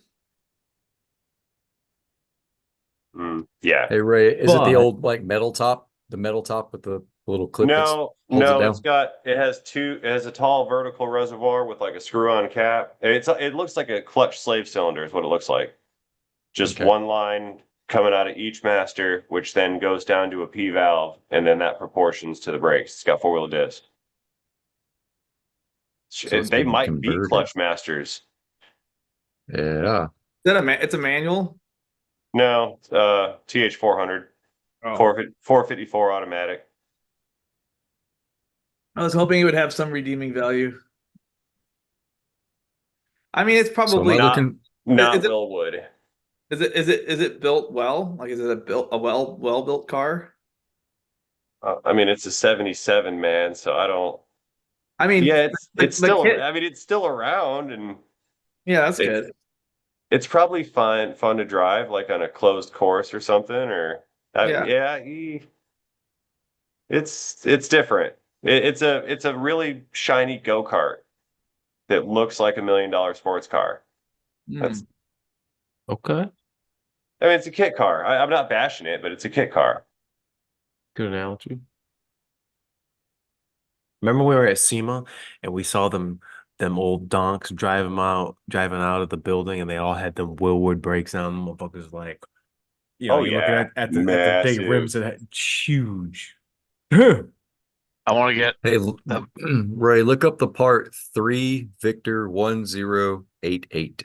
Yeah. Hey Ray, is it the But- old like metal top? The metal top with the little clip? No, holds it no, down? it has a tall vertical reservoir with like a screw-on cap. It looks like a clutch slave cylinder is what it looks like. Just Okay. one line coming out of each master, which then goes down to a P valve, and then that proportions to the brakes. It's got four-wheel disc. So it's They being might be converted. clutch masters. Yeah. Is that it's a manual? No, TH 400, 454 automatic. I was hoping it would have some redeeming value. I mean, it's So probably am I not- looking? Not Is it- Willwood. is it built well? Like, is it a well built car? I mean, it's a 77, man, so I don't. I mean, Yeah, the, it's the still kit, I mean it's still around and yeah, that's it's good. it's probably fun to drive like on a closed course or something or Yeah. yeah, it's different. It's a really shiny go-kart that looks like $1 million sports car. That's Mm. Okay. I mean it's a kit car. I'm not bashing it, but it's a kit car. Good analogy. Remember we were at SEMA and we saw them old donks driving out of the building and they all had them Willwood brakes on them. Motherfuckers like, Oh you're looking yeah, at the big massive. rims that had huge. I want to get Hey, the Ray, look up the part 3 Victor 1088.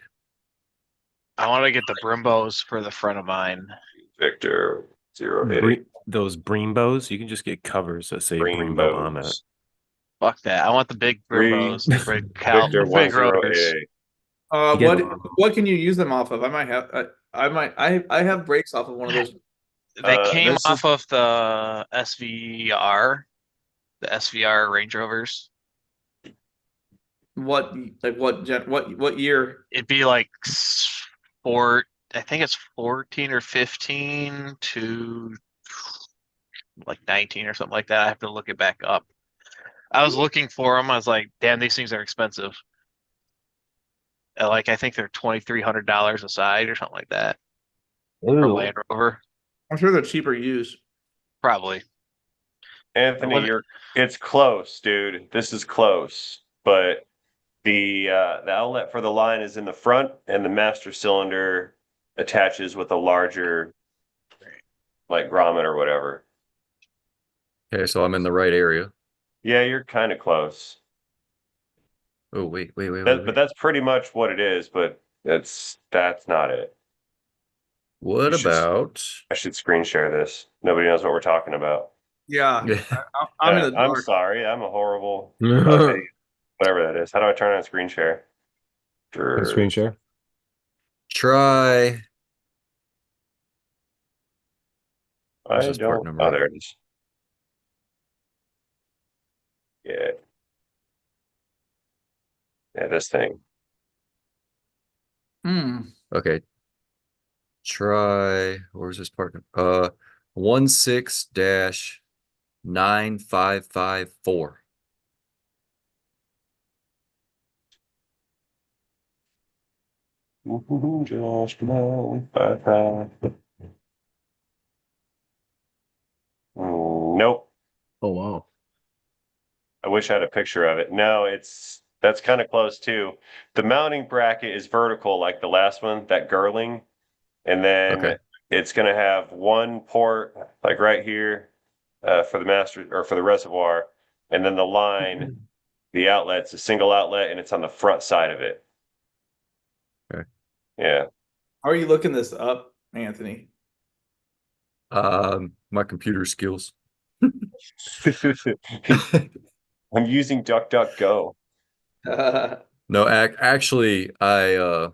I want to get the Brimbos for the front of mine. Victor 088 Those Brembos, you can just get covers that say Brembo on it. Rainbows. Fuck that. I want the big Three Brimbos, the big Victor the big rotors. 1088. You get What can you use them off of? I might have I have brakes off of one of those. They came This is off of the SVR, the SVR Range Rovers. What year? It'd be like four. I think it's 14 or 15 to like 19 or something like that. I have to look it back up. I was looking for them. I was like, damn, these things are expensive. Like I think they're $2,300 a side or something like that for Ooh. Land Rover. I'm sure they're cheaper used. Probably. Anthony, it's close, dude. This is close. But the outlet for the line is in the front and the master cylinder attaches with a larger like grommet or whatever. Okay, so I'm in the right area. Yeah, you're kind of close. Oh, wait. But that's pretty much what it is, but that's not it. What You should about? I should screen share this. Nobody knows what we're talking about. Yeah, Yeah. I'm in the I'm dark. sorry. I'm a horrible video, whatever that is. How do I turn on screen share? screen share. Try. Where's I this part don't. number Oh, at? there it is. Yeah. Yeah, this thing. Okay. Try. Where's this part? 16-9554. Josh, come on. Nope. Oh wow. I wish I had a picture of it. No, that's kind of close too. The mounting bracket is vertical like the last one, that girling, and then Okay. it's going to have one port like right here for the master or for the reservoir, and then the line, the outlet's a single outlet, and it's on the front side of it. Okay. Yeah. How are you looking this up, Anthony? My computer skills. I'm using DuckDuckGo. No, actually, I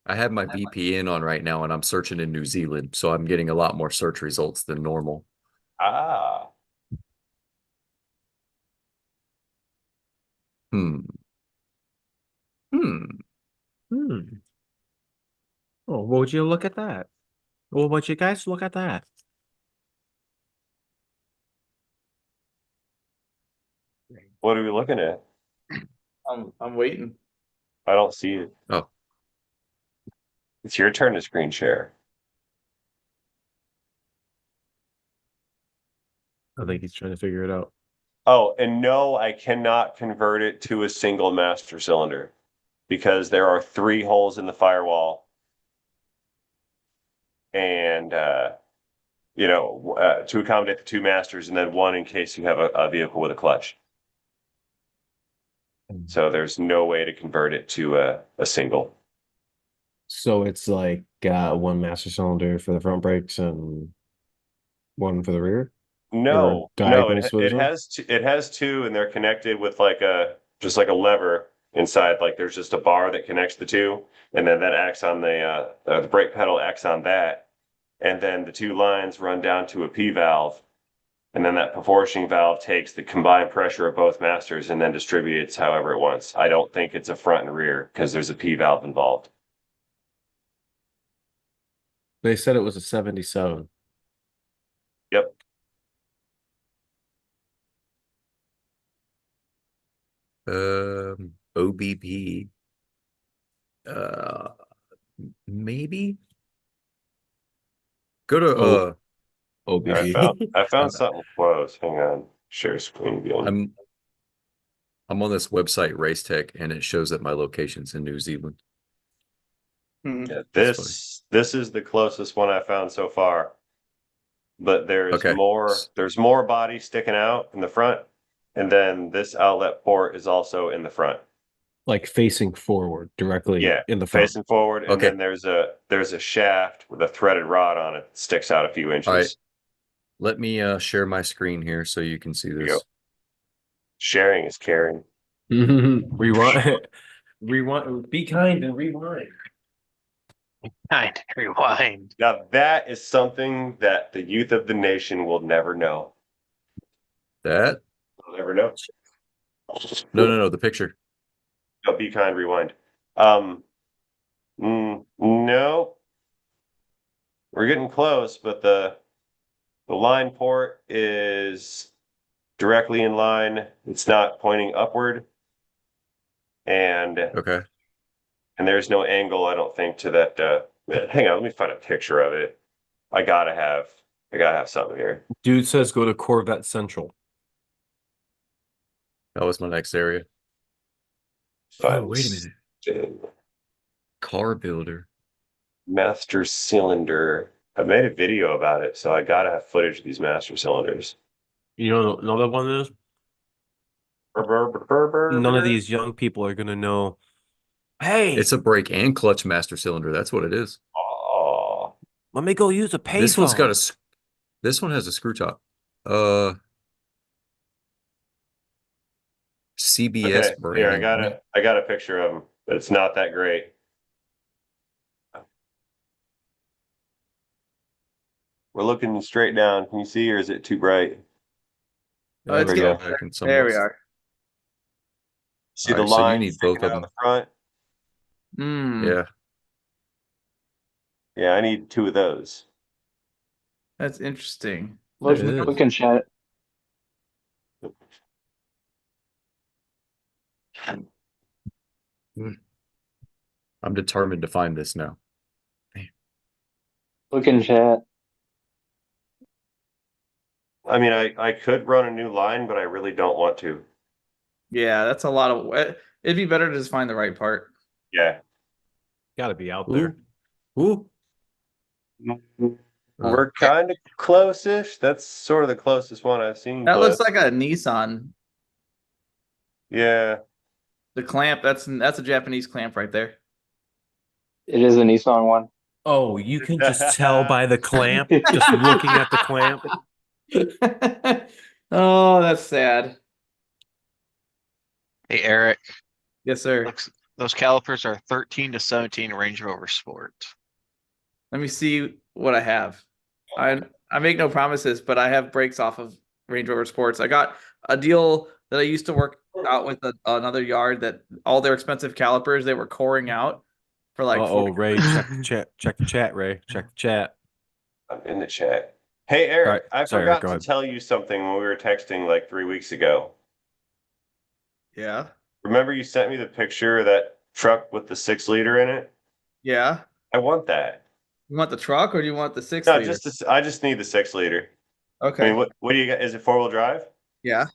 have my VPN on right now, and I'm searching in New Zealand, so I'm getting a lot more search results than normal. Ah. Hmm. Oh, would you look at that? Well, would you guys look at that? What are we looking at? I'm waiting. I don't see it. Oh, It's your turn to screen share. I think he's trying to figure it out. Oh, and no, I cannot convert it to a single master cylinder because there are 3 holes in the firewall. And, to accommodate the 2 masters and then 1 in case you have a vehicle with a clutch. So there's no way to convert it to a single. So it's like one master cylinder for the front brakes and one for the rear? No, diagonal it switch on? has 2 and they're connected with like just like a lever inside. Like there's just a bar that connects the 2, and then that acts on the brake pedal acts on that, and then the 2 lines run down to a P valve, And then that proportioning valve takes the combined pressure of both masters and then distributes however it wants. I don't think it's a front and rear because there's a P valve involved. They said it was a 77. Yep. OBP. Maybe. Go to Oh. OBB. I found something close. Hang on. Share screen view. I'm on this website Race Tech, and it shows that my location's in New Zealand. Yeah, That's this is the closest one I found so far. But there's Okay. more body sticking out in the front, and then this outlet port is also in the front. Like facing forward directly Yeah, in the front. facing forward, and Okay. then there's a shaft with a threaded rod on it that sticks out a few inches. All right. Let me share my screen here so you can see you go. this. Sharing is caring. Rewind. Rewind. Be kind and rewind. Kind rewind. Now that is something that the youth of the nation will never know. That? They'll never know. No, the picture. No, be kind, rewind. No. We're getting close, but the line port is directly in line. It's not pointing upward. And Okay. there's no angle, I don't think, to that hang on, let me find a picture of it. I gotta have something here. Dude says go to Corvette Central. That was my next area. Find Oh, wait a minute. Car builder. Master cylinder. I made a video about it, so I gotta have footage of these master cylinders. You know another one is? None of these young people are gonna know. Hey, It's a brake and clutch master cylinder. That's what it is. Oh, let me go use a payphone. This one's got a. This one has a screw top. CBS okay. brand. Here, I got a picture of them, but it's not that great. We're looking straight down. Can you see, or is it too bright? Oh, it's There we go. getting there. We are. See All the right, so you line need sticking both of out them. the front? Yeah. Yeah, I need two of those. That's interesting. Look, It is. look in chat. I'm determined to find this now. Look in chat. I mean, I could run a new line, but I really don't want to. Yeah, that's a lot of. It'd be better to just find the right part. Yeah. Gotta be out there. Ooh. We're kind of close-ish. That's sort of the closest one I've seen. That but looks like a Nissan. yeah. The clamp. That's a Japanese clamp right there. It is a Nissan one. Oh, you can just tell by the clamp, just looking at the clamp. Oh, that's sad. Hey, Eric, Yes, sir. looks, those calipers are 13 to 17 Range Rover Sport. Let me see what I have. I make no promises, but I have brakes off of Range Rover Sports. I got a deal that I used to work out with another yard that all their expensive calipers they were coring out for like. Uh-oh, Ray, check the chat. Check the chat, Ray. Check the chat. I'm in the chat. Hey, Eric, All right. I Sorry, Eric, forgot go to ahead. tell you something when we were texting like 3 weeks ago. Yeah. Remember you sent me the picture of that truck with the 6-liter in it? Yeah. I want that. You want the truck or do you want the 6 No, liter? I just need the 6-liter. Okay. I mean, what do you got? Is it 4-wheel drive? Yeah.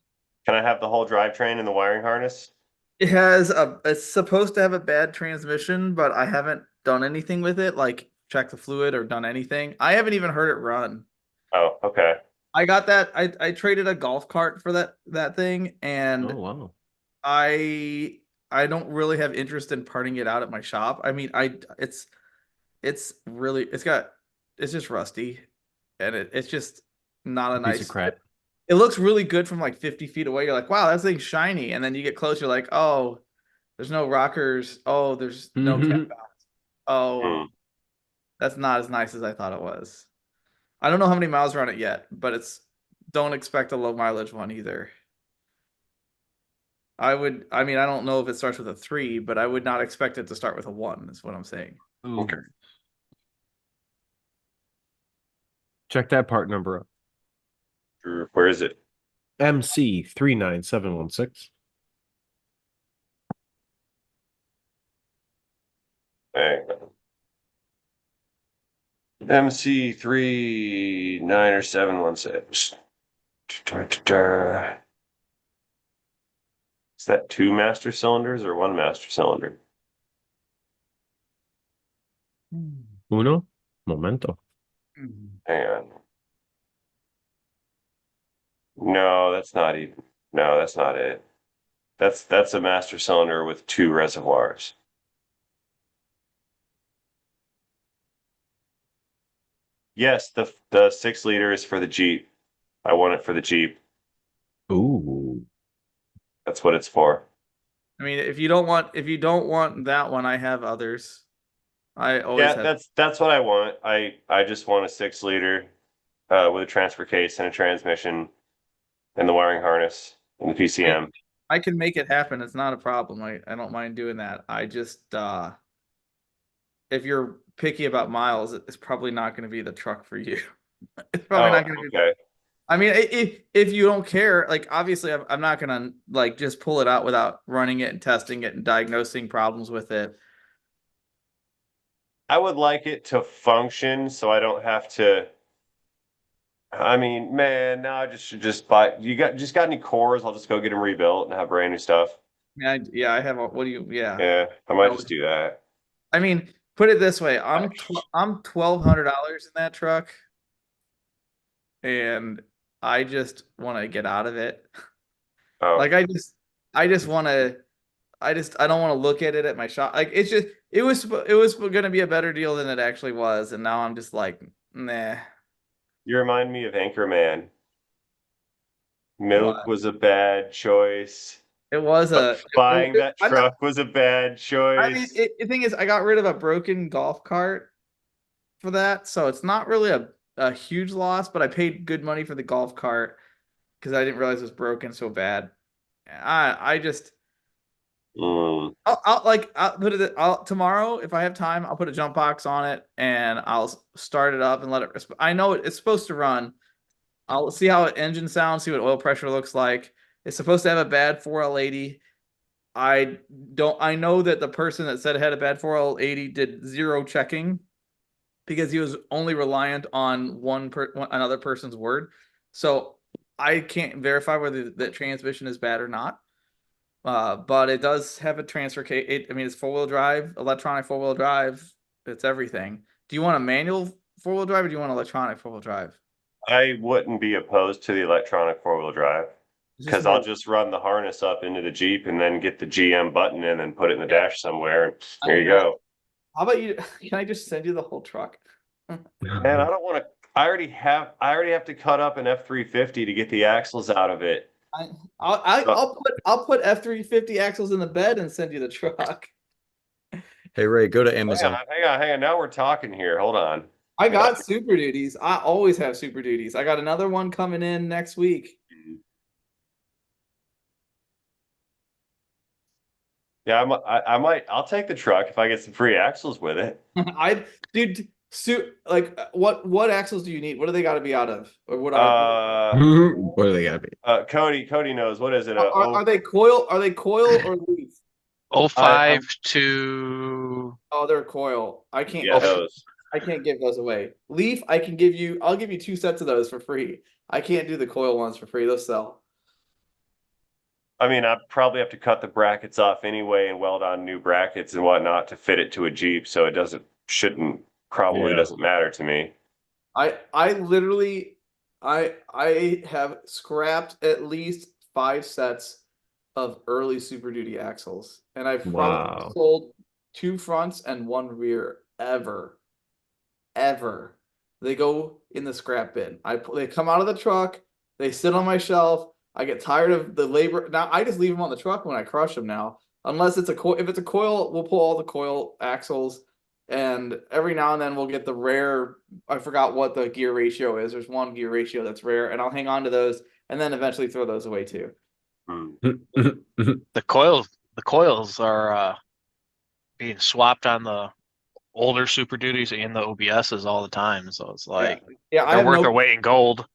Can I have the whole drivetrain and the wiring harness? It has it's supposed to have a bad transmission, but I haven't done anything with it, like check the fluid or done anything. I haven't even heard it run. Oh, okay. I got that. I traded a golf cart for that thing, and Oh, wow. I don't really have interest in parting it out at my shop. I mean, it's really it's just rusty, and it's just not a Piece nice of crap. It looks really good from like 50 feet away. You're like, wow, that thing's shiny, and then you get close, you're like, oh, there's no rockers. Oh, there's no cap valves. Oh, that's not as nice as I thought it was. I don't know how many miles are on it yet, but it's don't expect a low mileage one either. I mean, I don't know if it starts with a 3, but I would not expect it to start with a 1, is what I'm saying. Okay. Check that part number up. Where is it? MC 39716. Hang on. MC 39 or 716. Is that 2 master cylinders or 1 master cylinder? Uno momento. Hang on. No, that's not even. No, that's not it. That's a master cylinder with 2 reservoirs. Yes, the 6 liter is for the Jeep. I want it for the Jeep. Ooh. That's what it's for. I mean, if you don't want that one, I have others. I always Yeah, have. that's what I want. I just want a 6 liter with a transfer case and a transmission and the wiring harness and the PCM. I can make it happen. It's not a problem. I don't mind doing that. I just if you're picky about miles, it's probably not going to be the truck for you. It's probably not going to be. Okay. I mean, if you don't care, like obviously I'm not going to like just pull it out without running it and testing it and diagnosing problems with it. I would like it to function so I don't have to. I mean, man, now I just should just buy. You got any cores? I'll just go get them rebuilt and have brand new stuff. Yeah, I have. What do you? Yeah. Yeah, I might just do that. I mean, put it this way: I'm $1,200 in that truck, and I just want to get out of it. Oh, Like I just want to. I don't want to look at it at my shop. Like it's just it was going to be a better deal than it actually was, and now I'm just like, nah. you remind me of Anchorman. Milk What? was a bad choice. It was Buying that truck was a bad choice. I mean, the thing is, I got rid of a broken golf cart for that, so it's not really a huge loss. But I paid good money for the golf cart because I didn't realize it was broken so bad. I just. I'll put it. Tomorrow if I have time, I'll put a jump box on it and I'll start it up and let it. I know it's supposed to run. I'll see how the engine sounds, see what oil pressure looks like. It's supposed to have a bad 4L80. I know that the person that said it had a bad 4L80 did 0 checking because he was only reliant on another person's word. So I can't verify whether the transmission is bad or not. But it does have a transfer case. I mean, it's 4-wheel drive, electronic 4-wheel drive. It's everything. Do you want a manual 4-wheel drive or do you want electronic 4-wheel drive? I wouldn't be opposed to the electronic 4-wheel drive because I'll just run the harness up into the Jeep and then get the GM button in and put it in the dash somewhere. And there you go. How about you? Can I just send you the whole truck? Man, I don't want to. I already have to cut up an F350 to get the axles out of it. I'll put F350 axles in the bed and send you the truck. Hey Ray, go to Amazon. Hang on. Now we're talking here. Hold on. I got Super Duties. I always have Super Duties. I got another one coming in next week. Yeah, I'll take the truck if I get some free axles with it. What axles do you need? What do they got to be out of? Or what What do they gotta be? Cody knows. What is it? Are they coil? Are they coil or leaf? 05 to. Oh, they're coil. I can't. Yeah, those. I can't give those away. Leaf, I'll give you 2 sets of those for free. I can't do the coil ones for free. Those sell. I mean, I probably have to cut the brackets off anyway and weld on new brackets and whatnot to fit it to a Jeep, so it doesn't matter to me. I literally I have scrapped at least 5 sets of early Super Duty axles, and I've probably sold 2 fronts and 1 rear ever. They go in the scrap bin. They come out of the truck, they sit on my shelf. I get tired of the labor. Now I just leave them on the truck when I crush them now. Unless it's if it's a coil, we'll pull all the coil axles And every now and then we'll get the rare. I forgot what the gear ratio is. There's one gear ratio that's rare, and I'll hang on to those and then eventually throw those away too. Hmm. The coils are being swapped on the older Super Duties and the OBSs all the time. So it's like Yeah, I they're have worth no. their weight in gold.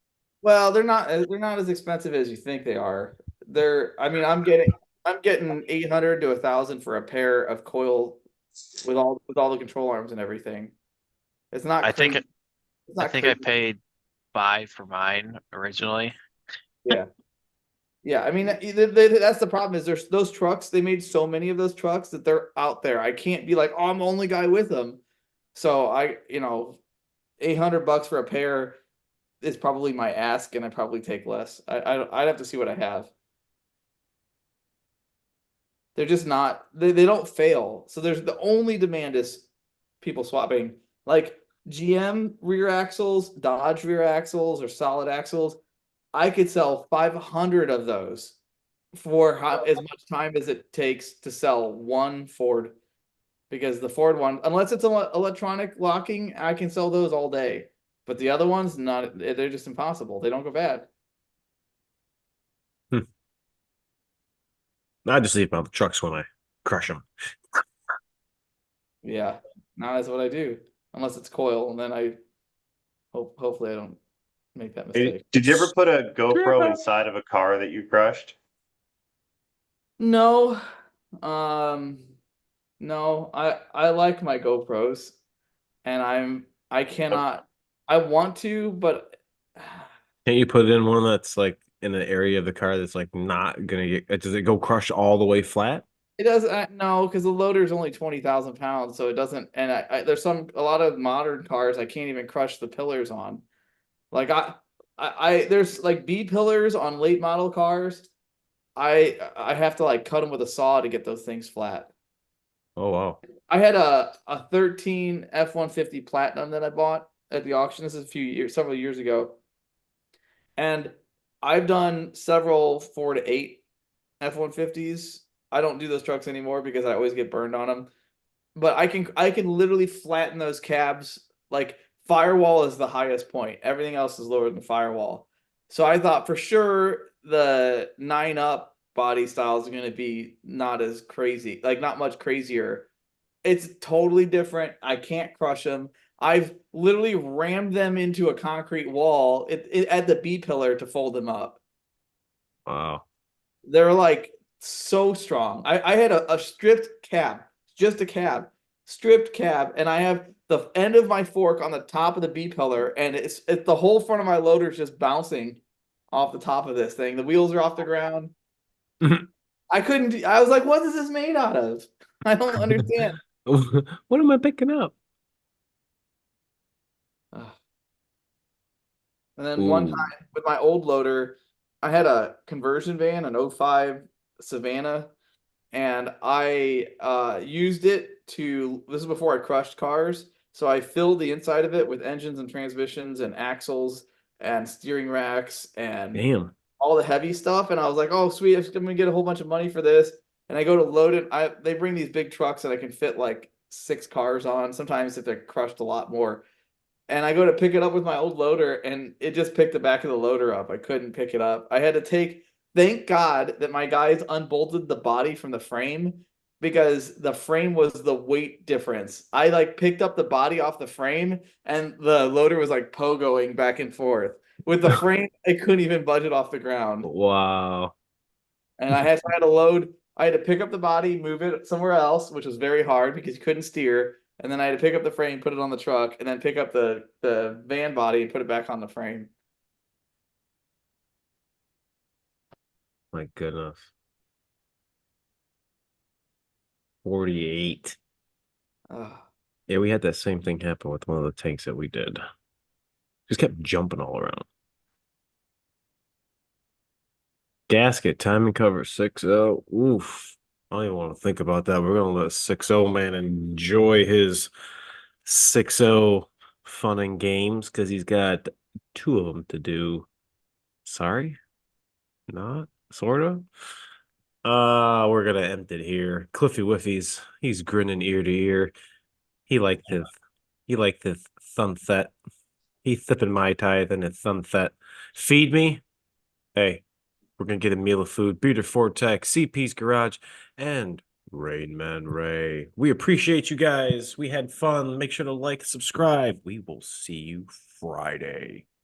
Well, they're not as expensive as you think they are. I mean, I'm getting 800 to 1,000 for a pair of coil with all the control arms and everything. It's not I think crazy. It's I not think I crazy. paid 5 for mine originally. Yeah. Yeah, I mean that's the problem is there's those trucks, they made so many of those trucks that they're out there. I can't be like, "Oh, I'm the only guy with them." So $800 for a pair is probably my ask, and I probably take less. I'd have to see what I have. They're just not they don't fail. So there's the only demand is people swapping like GM rear axles, Dodge rear axles, or solid axles. I could sell 500 of those for as much time as it takes to sell one Ford. Because the Ford one, unless it's electronic locking, I can sell those all day. But the other ones, not they're just impossible. They don't go bad. I just leave them out the trucks when I crush them. Yeah, now that's what I do. Unless it's coil, and then I hopefully I don't make that Hey, mistake. did you ever put a GoPro inside of a car that you crushed? No, um, no. I like my GoPros, and I Oh, cannot. I want to, but Can't you put it in one that's like in an area of the car that's like not gonna get? Does it go crush all the way flat? it doesn't. No, because the loader is only 20,000 pounds, so it doesn't. And there's a lot of modern cars I can't even crush the pillars on. Like there's like B pillars on late model cars. I have to like cut them with a saw to get those things flat. Oh wow. I had a 13 F-150 Platinum that I bought at the auction. This is several years ago, and I've done several 4 to 8 F-150s. I don't do those trucks anymore because I always get burned on them. But I can literally flatten those cabs. Like firewall is the highest point. Everything else is lower than firewall. So I thought for sure the 9 up body style is going to be not as crazy, like not much crazier. It's totally different. I can't crush them. I've literally rammed them into a concrete wall at the B pillar to fold them up. Wow. They're like so strong. I had a stripped cab, just a cab, stripped cab, and I have the end of my fork on the top of the B pillar, and it's the whole front of my loader is just bouncing off the top of this thing. The wheels are off the ground. I couldn't. I was like, "What is this made out of?" I don't understand. What am I picking up? Ugh. And then one Ooh. time with my old loader, I had a conversion van, an '05 Savannah, and I used it to. This is before I crushed cars, so I filled the inside of it with engines and transmissions and axles and steering racks and Damn. all the heavy stuff. And I was like, "Oh, sweet! I'm gonna get a whole bunch of money for this." And I go to load it. They bring these big trucks that I can fit like 6 cars on. Sometimes if they're crushed a lot more. And I go to pick it up with my old loader, and it just picked the back of the loader up. I couldn't pick it up. I had to take. Thank God that my guys unbolted the body from the frame because the frame was the weight difference. I like picked up the body off the frame, and the loader was like pogoing back and forth. With the frame, I couldn't even budge it off the ground. Wow. And I had to load. I had to pick up the body, move it somewhere else, which was very hard because you couldn't steer. And then I had to pick up the frame, put it on the truck, and then pick up the van body and put it back on the frame. My goodness. 48. Ugh. Yeah, we had that same thing happen with one of the tanks that we did. Just kept jumping all around. Gasket, timing cover 6-0. Oof. I don't even want to think about that. We're gonna let 6-0 man enjoy his 6-0 fun and games because he's got 2 of them to do. Sorry? Not? Sort of? We're gonna end it here. Cliffy Whiffies, he's grinning ear to ear. He liked his sunset. He's sipping Mai Tai in his sunset. Feed me? Hey, we're gonna get a meal of food. Beater Vortex, CP's Garage, and Rain Man Ray. We appreciate you guys. We had fun. Make sure to like, subscribe. We will see you Friday.